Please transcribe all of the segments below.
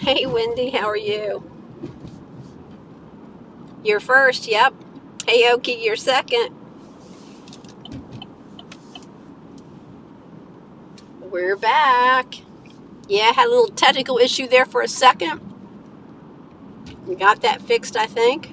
Hey, Wendy, how are you? You're first, yep. Hey, Oki, you're second. We're back. Yeah, had a little technical issue there for a second. We got that fixed, I think.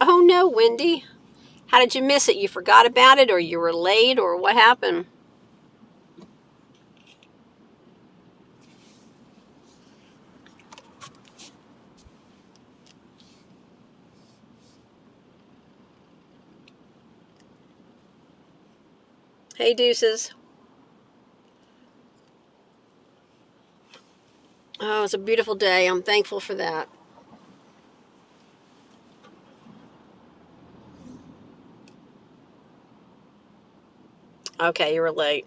Oh no, Wendy. How did you miss it? You forgot about it, or you were late, or what happened? Hey, deuces. Oh, it's a beautiful day. I'm thankful for that. Okay, you were late.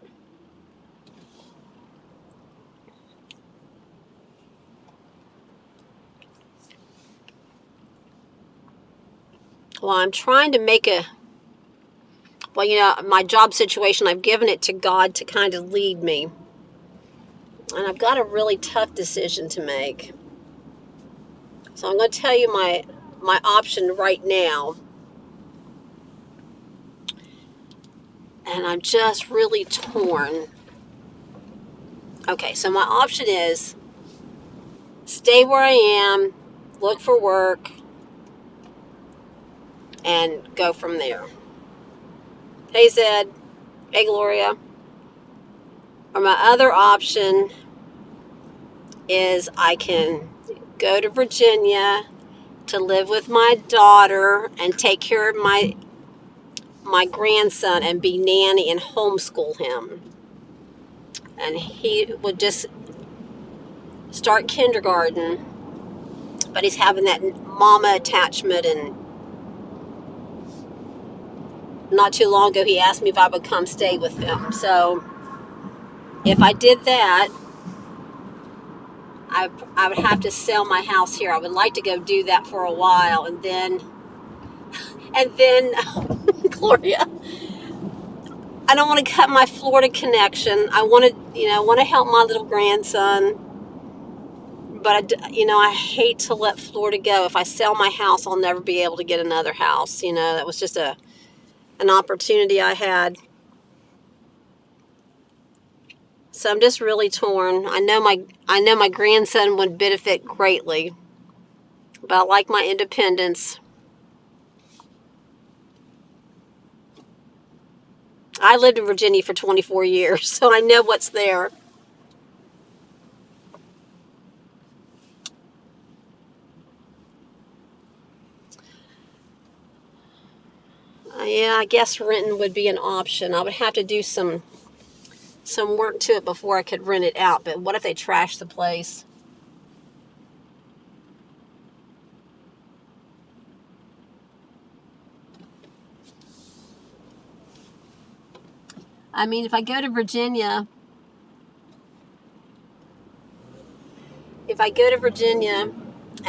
Well, I'm trying to make a. Well, my job situation, I've given it to God to kind of lead me. And I've got a really tough decision to make. So I'm going to tell you my option right now, and I'm just really torn. Okay, so my option is stay where I am, look for work, and go from there. Hey Zed, hey Gloria. Or my other option is I can go to Virginia to live with my daughter and take care of my grandson and be nanny and homeschool him. And he would just start kindergarten, but he's having that mama attachment. And not too long ago he asked me if I would come stay with him. So if I did that, I would have to sell my house here. I would like to go do that for a while, and then Gloria, I don't want to cut my Florida connection. I want to want to help my little grandson, but I hate to let Florida go. If I sell my house, I'll never be able to get another house. That was just an opportunity I had. So I'm just really torn. I know my grandson would benefit greatly, but I like my independence. I lived in Virginia for 24 years, so I know what's there. Yeah, I guess renting would be an option. I would have to do some work to it before I could rent it out. But what if they trash the place? I mean, if I go to Virginia, and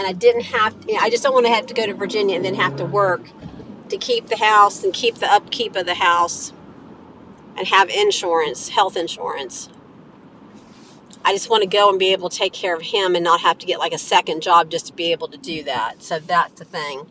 I didn't have, I just don't want to have to go to Virginia and then have to work to keep the house and keep the upkeep of the house and have insurance, health insurance. I just want to go and be able to take care of him and not have to get like a second job just to be able to do that. So that's the thing.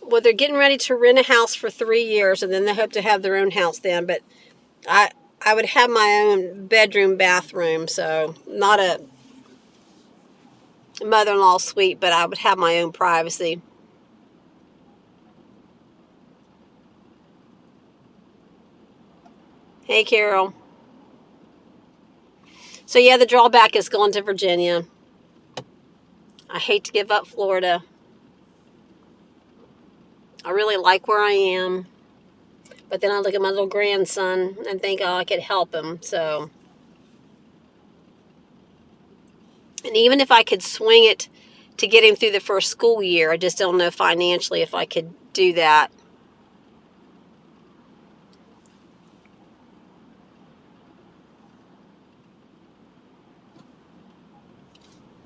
Well, they're getting ready to rent a house for 3 years, and then they hope to have their own house then. But I I would have my own bedroom, bathroom, so not a mother-in-law suite, but I would have my own privacy. Hey, Carol. So yeah, the drawback is going to Virginia. I hate to give up Florida. I really like where I am, but then I look at my little grandson and think, oh, I could help him. So And even if I could swing it to get him through the first school year, I just don't know financially if I could do that.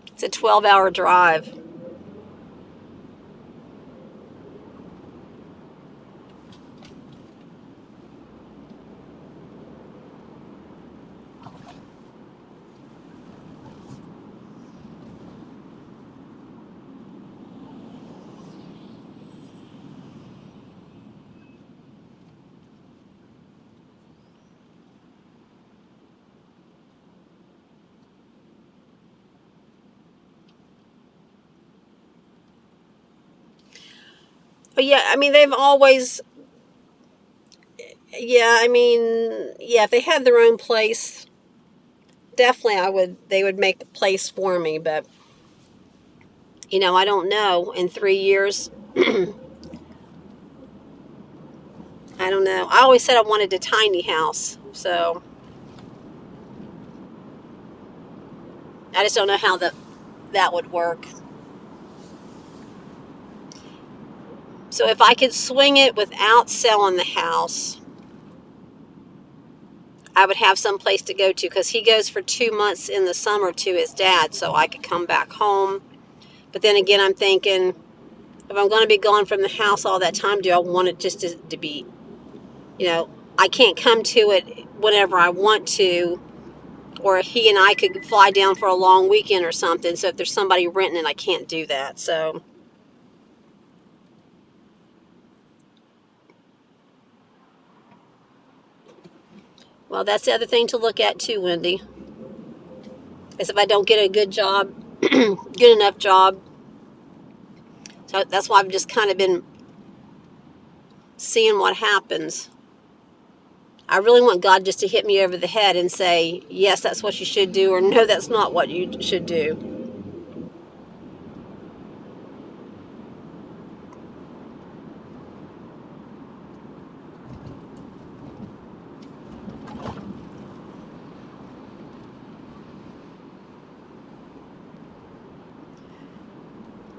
It's a 12-hour drive. But yeah, I mean, they've always, yeah, I mean, yeah, if they had their own place, definitely they would make the place for me. But, I don't know. In 3 years, I don't know. I always said I wanted a tiny house. So I just don't know how that would work. So if I could swing it without selling the house, I would have some place to go to, because he goes for 2 months in the summer to his dad, so I could come back home. But then again, I'm thinking, if I'm going to be gone from the house all that time, do I want it just to be, I can't come to it whenever I want to, or he and I could fly down for a long weekend or something. So if there's somebody renting it, I can't do that. So, well, that's the other thing to look at too, Wendy, is if I don't get a good job, good enough job. So that's why I've just kind of been seeing what happens. I really want God just to hit me over the head and say, yes, that's what you should do, or no, that's not what you should do.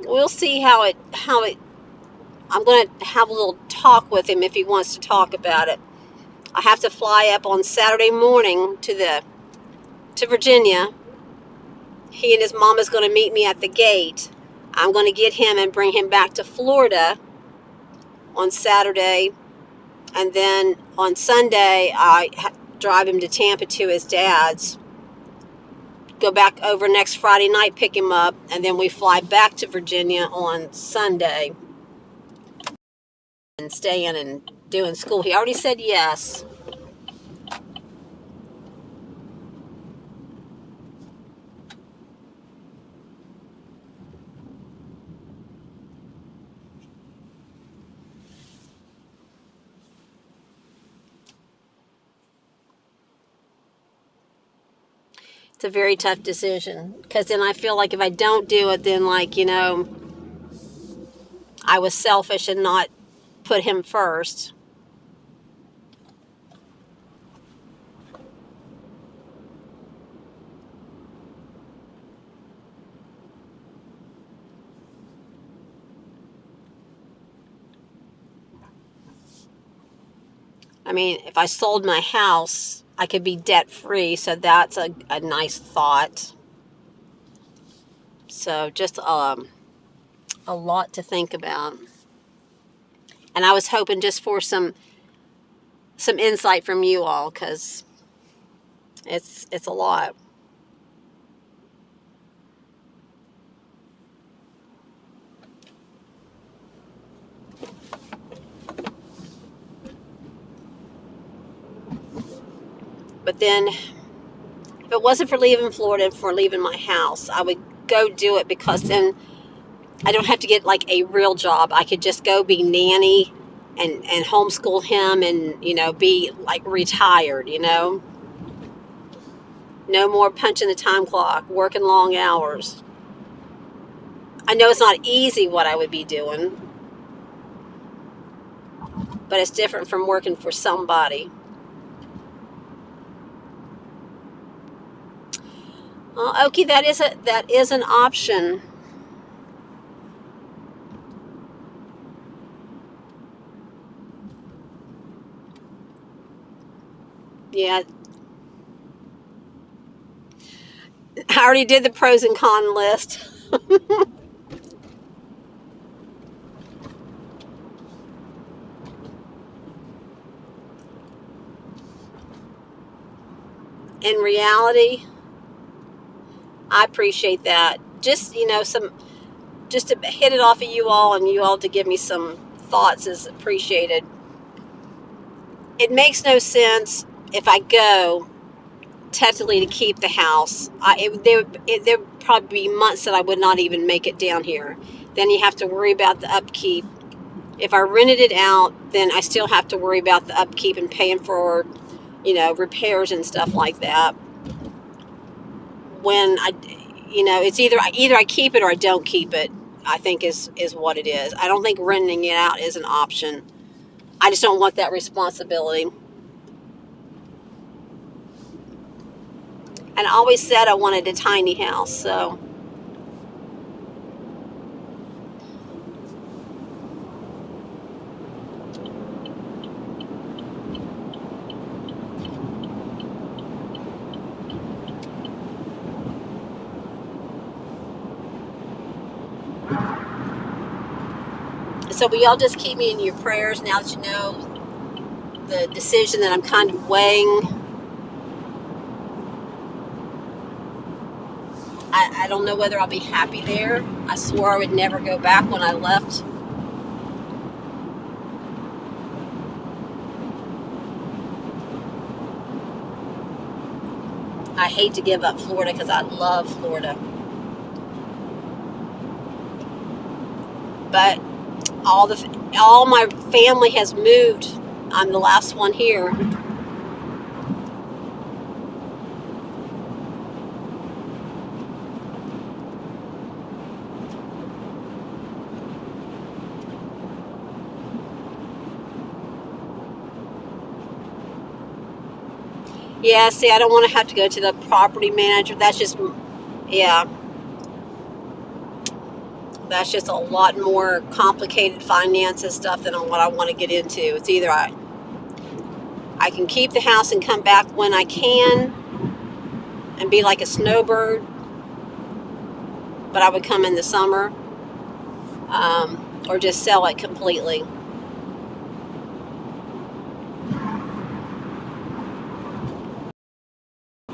We'll see how it. I'm going to have a little talk with him if he wants to talk about it. I have to fly up on Saturday morning to Virginia. He and his mom is going to meet me at the gate. I'm going to get him and bring him back to Florida on Saturday, and then on Sunday drive him to Tampa to his dad's. Go back over next Friday night, pick him up, and then we fly back to Virginia on Sunday and stay in and doing school. He already said yes. It's a very tough decision, because then I feel like if I don't do it, then I was selfish and not put him first. I mean, if I sold my house, I could be debt free, so that's a nice thought. So just a lot to think about. And I was hoping just for some insight from you all, because it's a lot. But then, if it wasn't for leaving Florida and for leaving my house, I would go do it, because then I don't have to get like a real job. I could just go be nanny and homeschool him, and be like retired. No more punching the time clock, working long hours. I know it's not easy what I would be doing, but it's different from working for somebody. Okay, that is an option. Yeah, I already did the pros and con list. In reality, I appreciate that. Just just to hit it off of you all and you all to give me some thoughts is appreciated. It makes no sense if I go technically to keep the house. There would probably be months that I would not even make it down here. Then you have to worry about the upkeep. If I rented it out, then I still have to worry about the upkeep and paying for, repairs and stuff like that. When it's either I keep it or I don't keep it. I think is what it is. I don't think renting it out is an option. I just don't want that responsibility. And I always said I wanted a tiny house, so. So will y'all just keep me in your prayers now that you know the decision that I'm kind of weighing. I don't know whether I'll be happy there. I swore I would never go back when I left. I hate to give up Florida because I love Florida. But all my family has moved. I'm the last one here. Yeah, see, I don't want to have to go to the property manager. Yeah, that's just a lot more complicated finances stuff than what I want to get into. It's either I can keep the house and come back when I can and be like a snowbird, but I would come in the summer, or just sell it completely.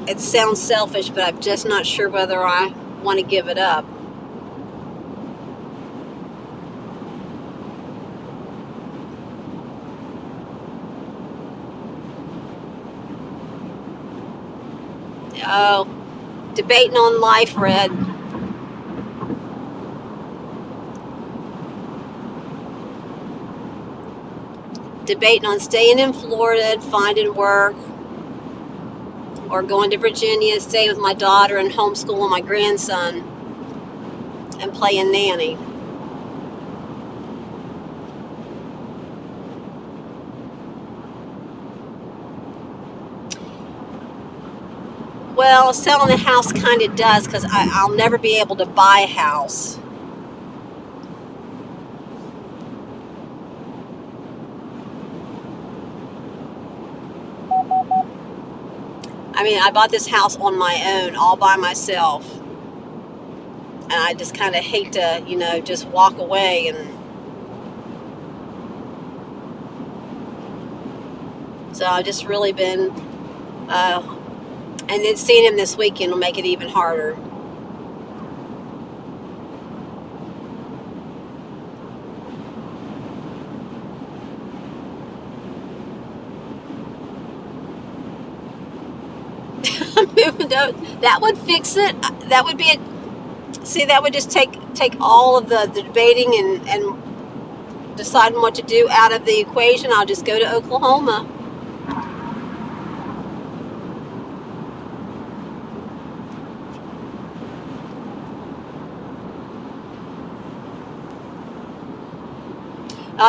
It sounds selfish, but I'm just not sure whether I want to give it up. Oh, debating on life, Red. Debating on staying in Florida and finding work, or going to Virginia and staying with my daughter and homeschooling my grandson and playing nanny. Well, selling a house kind of does because I'll never be able to buy a house. I mean, I bought this house on my own, all by myself. And I just kind of hate to, just walk away. And so I've just really been, and then seeing him this weekend will make it even harder. That would fix it. That would be that would just take all of the debating and deciding what to do out of the equation. I'll just go to Oklahoma.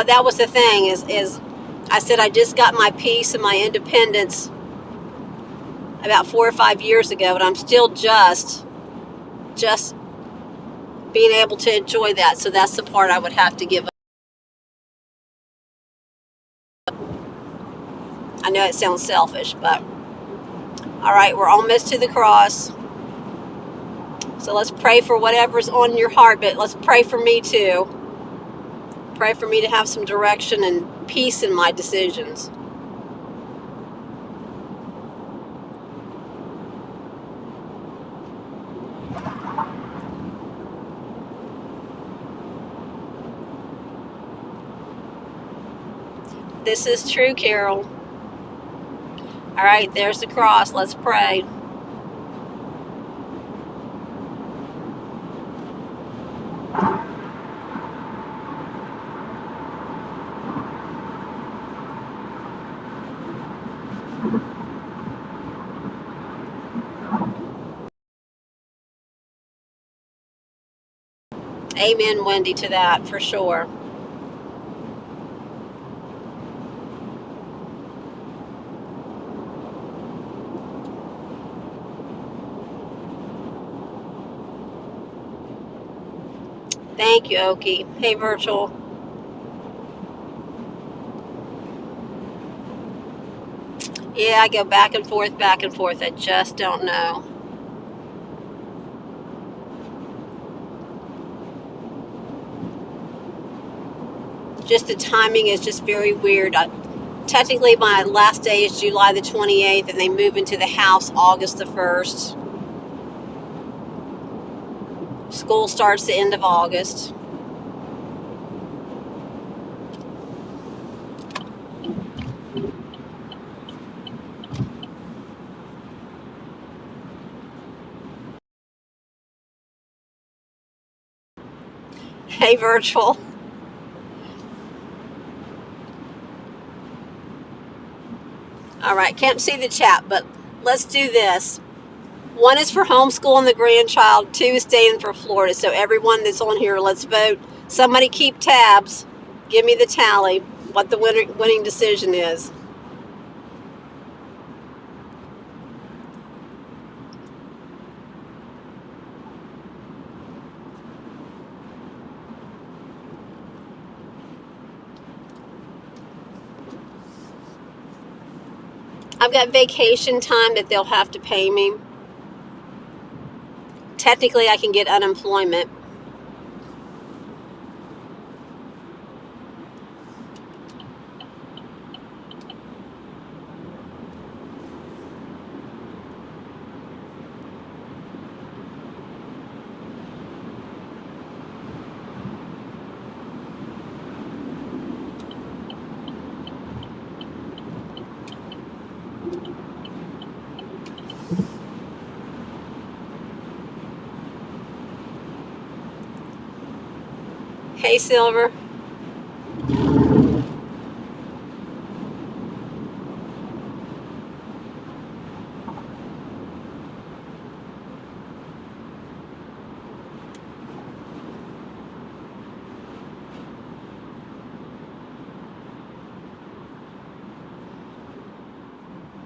That was the thing is I said I just got my peace and my independence about 4 or 5 years ago, but I'm still just being able to enjoy that. So that's the part I would have to give up. I know it sounds selfish, but all right, we're almost to the cross. So let's pray for whatever's on your heart, but let's pray for me too. Pray for me to have some direction and peace in my decisions. This is true, Carol. All right, there's the cross. Let's pray. Amen, Wendy, to that for sure. Thank you, Oki. Hey, Virtual. Yeah, I go back and forth, back and forth. I just don't know. Just the timing is just very weird. Technically, my last day is July the 28th, and they move into the house August the 1st. School starts the end of August. Hey, Virtual. All right, can't see the chat, but let's do this. 1 is for homeschooling the grandchild. 2 is staying for Florida. So everyone that's on here, let's vote. Somebody keep tabs. Give me the tally, what the winning decision is. I've got vacation time that they'll have to pay me. Technically, I can get unemployment. Hey, Silver.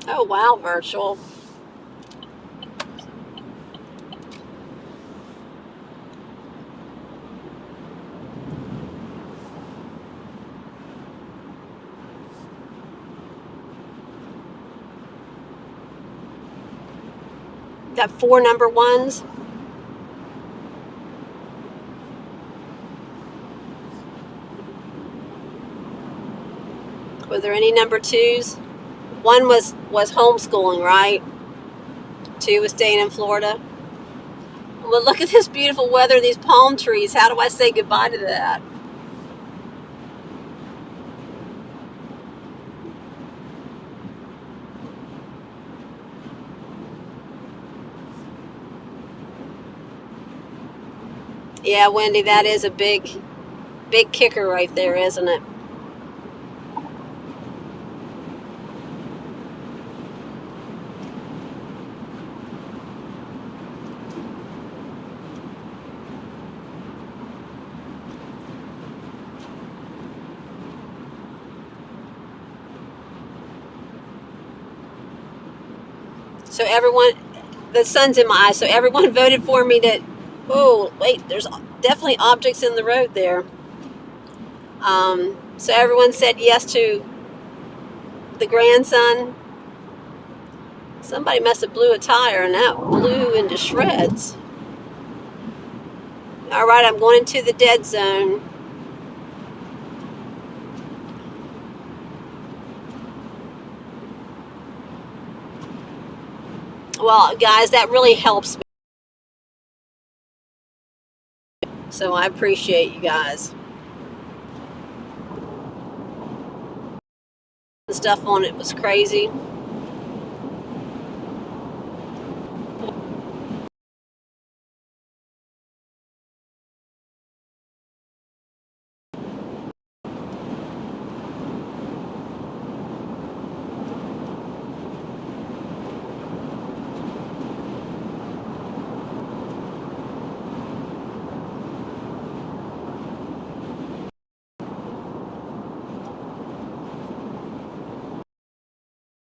Oh, wow, Virtual. Got 4 number 1s. Were there any number 2s? 1 was homeschooling, right? 2 was staying in Florida. Well, look at this beautiful weather, these palm trees. How do I say goodbye to that? Yeah, Wendy, that is a big kicker right there, isn't it? So everyone, the sun's in my eyes. So everyone voted for me to. Oh wait, there's definitely objects in the road there. So everyone said yes to the grandson. Somebody must have blew a tire and that blew into shreds. All right, I'm going into the dead zone. Well, guys, that really helps me. So I appreciate you guys. The stuff on it was crazy.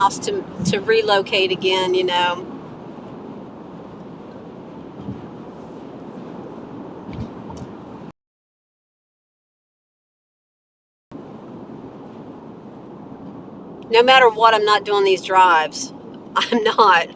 House to relocate again, you know. No matter what, I'm not doing these drives. I'm not.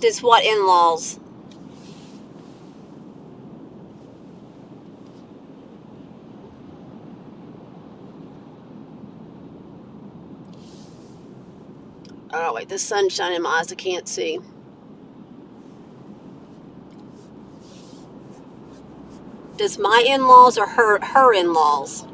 Just what in-laws? Oh wait, the sun's shining in my eyes. I can't see. Does my in-laws or her in-laws?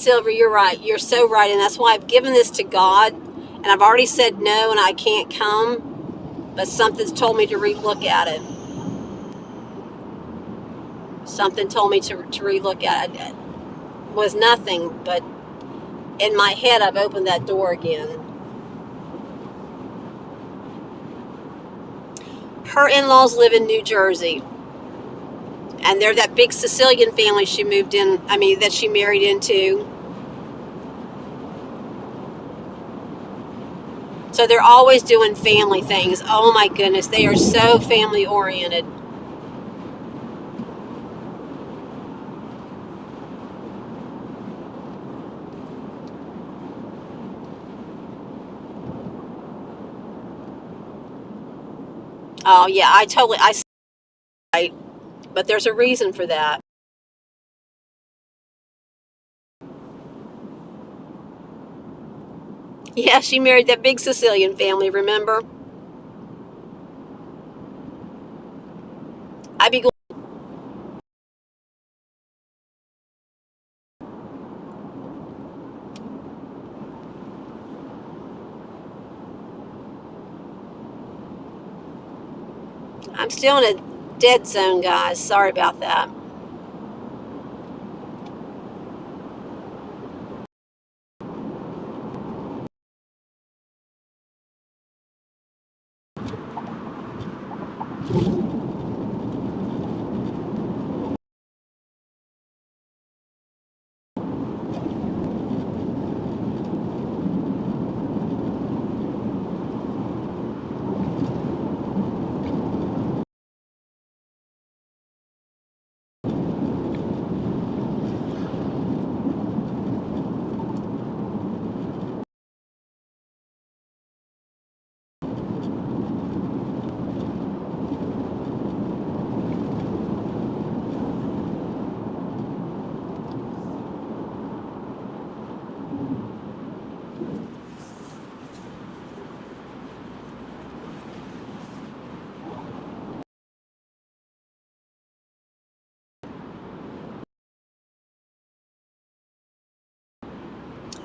Silver, you're right. You're so right, and that's why I've given this to God, and I've already said no, and I can't come. But something's told me to relook at it. Something told me to relook at it. It was nothing, but in my head, I've opened that door again. Her in-laws live in New Jersey, and they're that big Sicilian family she moved in. I mean, that she married into. So they're always doing family things. Oh my goodness, they are so family oriented. Oh yeah, I but there's a reason for that. Yeah, she married that big Sicilian family, remember? I'd be I'm still in a dead zone, guys. Sorry about that.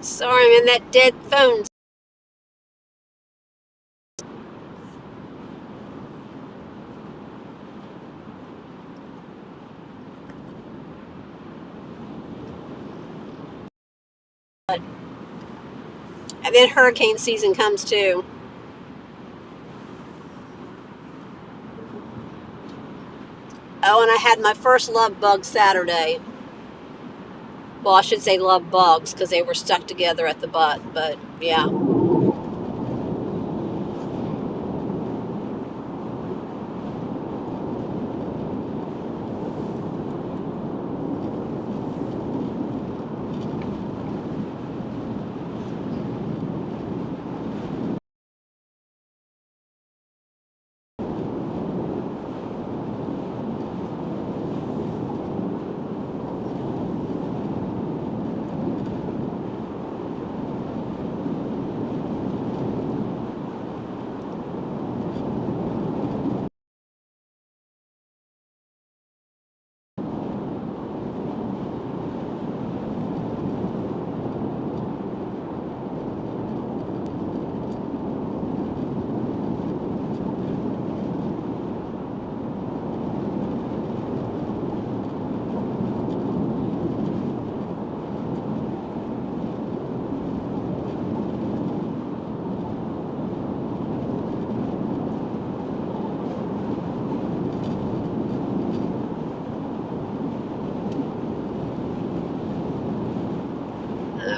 Sorry, I'm in that dead phone. And then hurricane season comes too. Oh, and I had my first love bug Saturday. Well, I should say love bugs because they were stuck together at the butt, but yeah.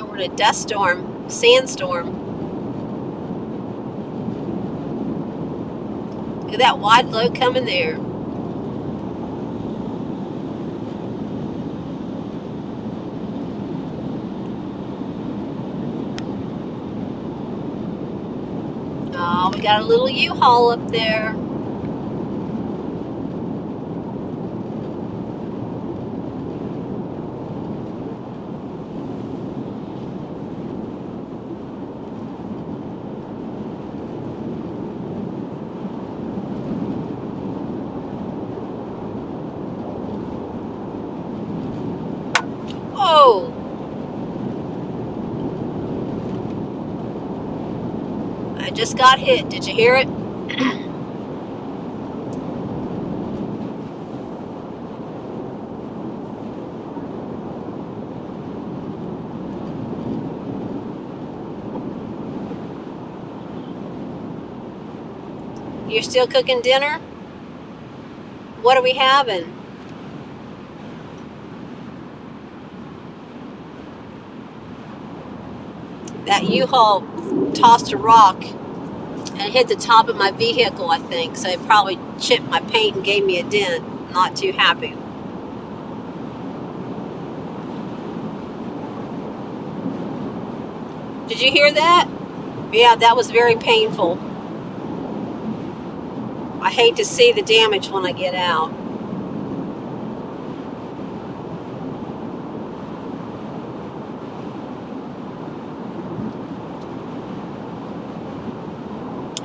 We're in a dust storm, sandstorm. Look at that wide load coming there. Oh, we got a little U-Haul up there. Oh, I just got hit. Did you hear it? You're still cooking dinner? What are we having? That U-Haul tossed a rock and hit the top of my vehicle, I think. So it probably chipped my paint and gave me a dent. Not too happy. Did you hear that? Yeah, that was very painful. I hate to see the damage when I get out.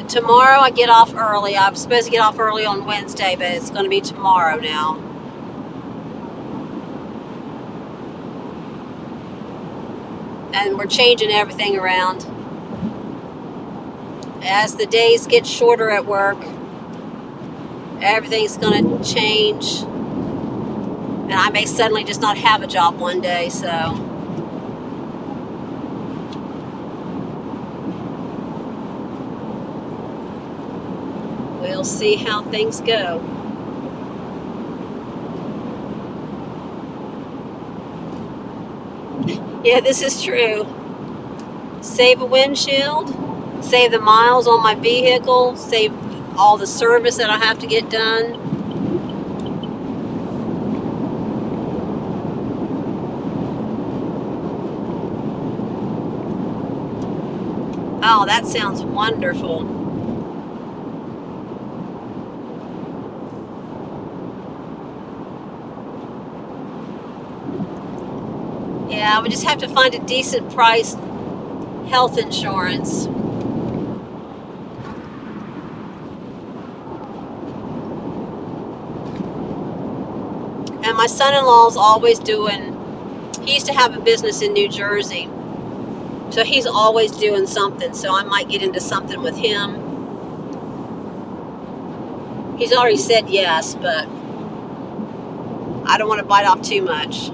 Tomorrow I get off early. I'm supposed to get off early on Wednesday, but it's going to be tomorrow now. And we're changing everything around. As the days get shorter at work, everything's going to change. And I may suddenly just not have a job one day, so we'll see how things go. Yeah, this is true. Save a windshield, save the miles on my vehicle, save all the service that I have to get done. Oh, that sounds wonderful. Yeah, we just have to find a decent price health insurance. And my son-in-law's always doing, he used to have a business in New Jersey. So he's always doing something. So I might get into something with him. He's already said yes, but I don't want to bite off too much.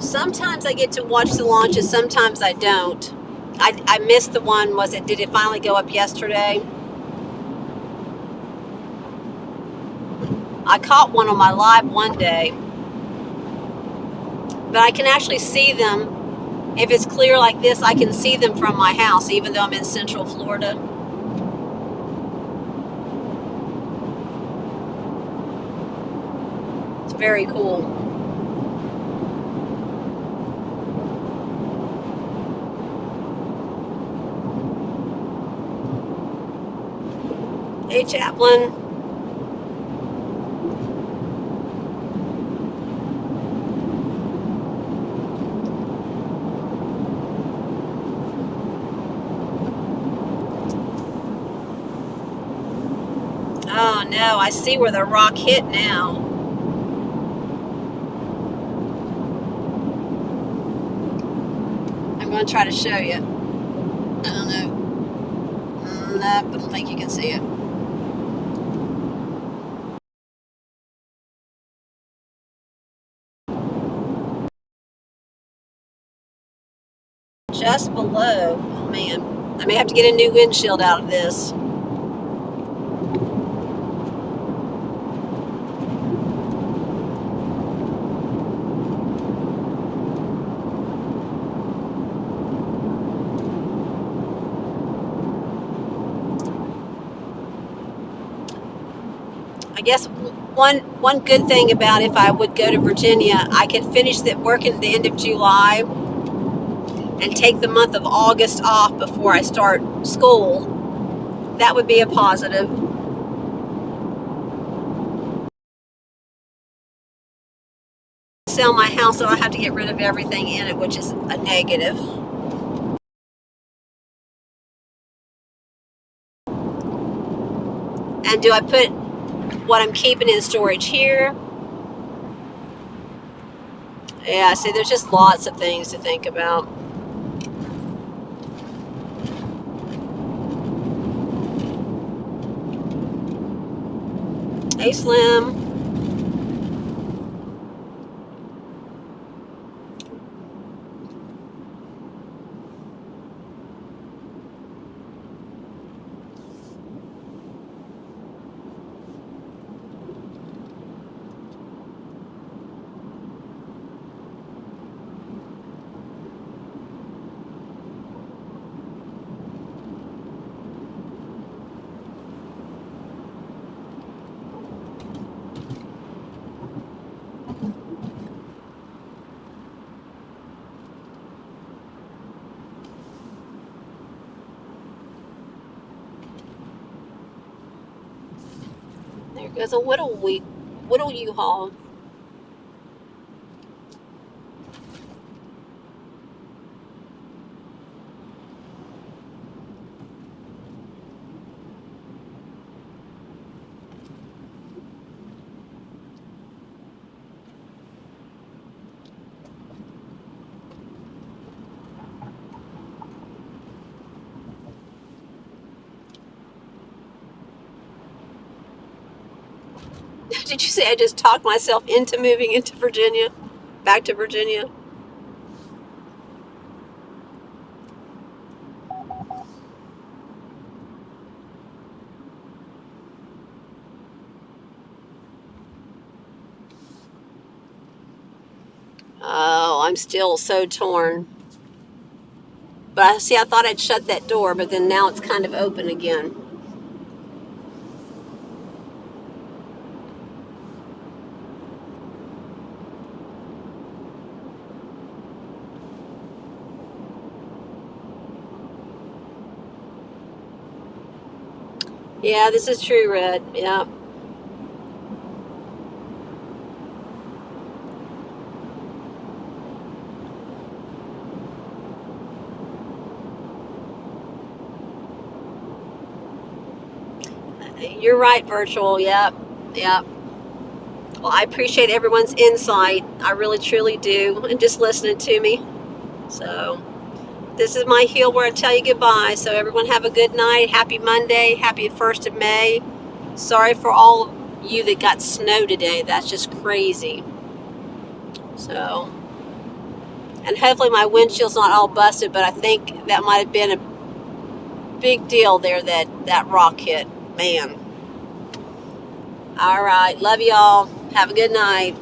Sometimes I get to watch the launches, sometimes I don't. I missed the one, did it finally go up yesterday? I caught one on my live one day, but I can actually see them. If it's clear like this, I can see them from my house, even though I'm in Central Florida. It's very cool. Hey, Chaplain. Oh no, I see where the rock hit now. I'm going to try to show you. I don't know. No, I don't think you can see it. Just below. Oh man, I may have to get a new windshield out of this. I guess one good thing about if I would go to Virginia, I could finish the work at the end of July and take the month of August off before I start school. That would be a positive. Sell my house, so I have to get rid of everything in it, which is a negative. And do I put what I'm keeping in storage here? Yeah, see, there's just lots of things to think about. Hey, Slim. There goes a Whittle U-Haul. Did you say I just talked myself into moving into Virginia? Back to Virginia? Oh, I'm still so torn. But I thought I'd shut that door, but then now it's kind of open again. Yeah, this is true, Red. Yeah. You're right, Virtual. Yep. Yep. Well, I appreciate everyone's insight. I really, truly do. And just listening to me. So this is my heel where I tell you goodbye. So everyone have a good night. Happy Monday. Happy 1st of May. Sorry for all of you that got snow today. That's just crazy. So, and hopefully my windshield's not all busted, but I think that might have been a big deal there that rock hit. Man. All right. Love y'all. Have a good night.